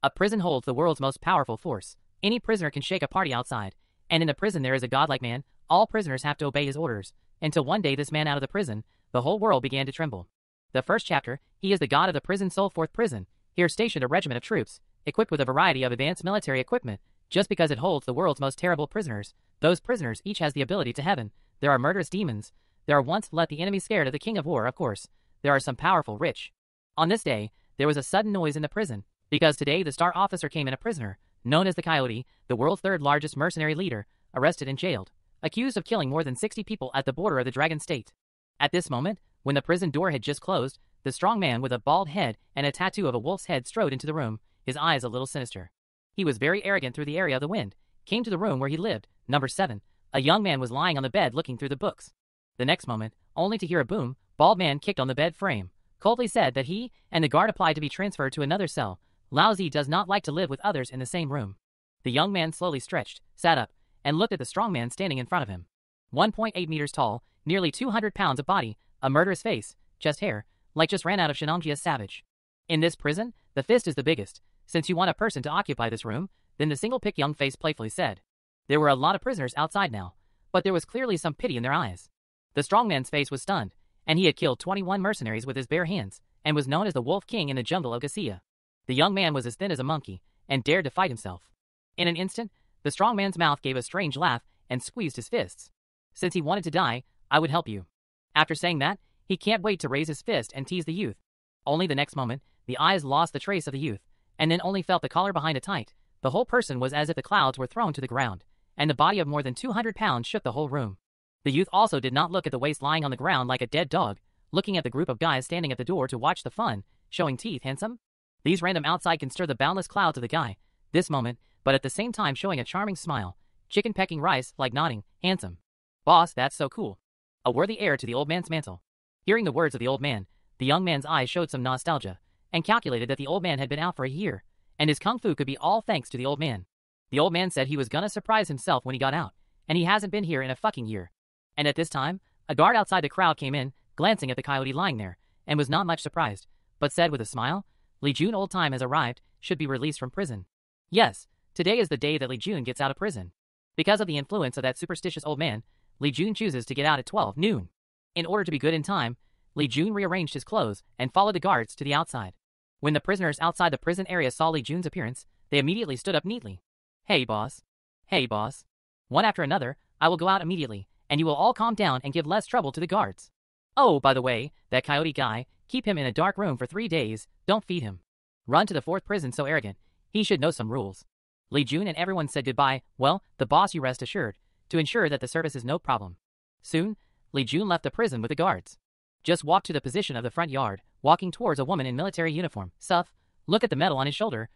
A prison holds the world's most powerful force. Any prisoner can shake a party outside. And in the prison there is a godlike man. All prisoners have to obey his orders. Until one day this man out of the prison, the whole world began to tremble. The first chapter, he is the god of the prison soul. Fourth prison. Here stationed a regiment of troops, equipped with a variety of advanced military equipment. Just because it holds the world's most terrible prisoners, those prisoners each has the ability to heaven. There are murderous demons. There are once let the enemy scared of the king of war, of course. There are some powerful rich. On this day, there was a sudden noise in the prison, because today the star officer came in a prisoner, known as the Coyote, the world's third largest mercenary leader, arrested and jailed, accused of killing more than 60 people at the border of the Dragon State. At this moment, when the prison door had just closed, the strong man with a bald head and a tattoo of a wolf's head strode into the room, his eyes a little sinister. He was very arrogant through the area of the wind, came to the room where he lived, number 7. A young man was lying on the bed looking through the books. The next moment, only to hear a boom, bald man kicked on the bed frame, coldly said that he and the guard applied to be transferred to another cell. Lousy does not like to live with others in the same room. The young man slowly stretched, sat up, and looked at the strong man standing in front of him. 1.8 meters tall, nearly 200 pounds of body, a murderous face, chest hair, like just ran out of Shinonji's savage. In this prison, the fist is the biggest. Since you want a person to occupy this room, then the single-pick young face playfully said. There were a lot of prisoners outside now, but there was clearly some pity in their eyes. The strong man's face was stunned, and he had killed 21 mercenaries with his bare hands, and was known as the Wolf King in the jungle of Gasia. The young man was as thin as a monkey, and dared to fight himself. In an instant, the strong man's mouth gave a strange laugh, and squeezed his fists. Since he wanted to die, I would help you. After saying that, he can't wait to raise his fist and tease the youth. Only the next moment, the eyes lost the trace of the youth, and then only felt the collar behind it tight. The whole person was as if the clouds were thrown to the ground, and the body of more than 200 pounds shook the whole room. The youth also did not look at the waist lying on the ground like a dead dog, looking at the group of guys standing at the door to watch the fun, showing teeth handsome. These random outside can stir the boundless clouds of the guy, this moment, but at the same time showing a charming smile, chicken pecking rice like nodding, handsome. Boss, that's so cool. A worthy heir to the old man's mantle. Hearing the words of the old man, the young man's eyes showed some nostalgia, and calculated that the old man had been out for a year, and his kung fu could be all thanks to the old man. The old man said he was gonna surprise himself when he got out, and he hasn't been here in a fucking year. And at this time, a guard outside the crowd came in, glancing at the coyote lying there, and was not much surprised, but said with a smile, Li Jun old time has arrived, should be released from prison. Yes, today is the day that Li Jun gets out of prison. Because of the influence of that superstitious old man, Li Jun chooses to get out at 12 noon. In order to be good in time, Li Jun rearranged his clothes and followed the guards to the outside. When the prisoners outside the prison area saw Li Jun's appearance, they immediately stood up neatly. Hey boss. Hey boss. One after another, I will go out immediately, and you will all calm down and give less trouble to the guards. Oh, by the way, that coyote guy, keep him in a dark room for 3 days, don't feed him. Run to the 4th prison so arrogant, he should know some rules. Li Jun and everyone said goodbye, well, the boss you rest assured, to ensure that the service is no problem. Soon, Li Jun left the prison with the guards. Just walked to the position of the front yard, walking towards a woman in military uniform. Suff, look at the medal on his shoulder,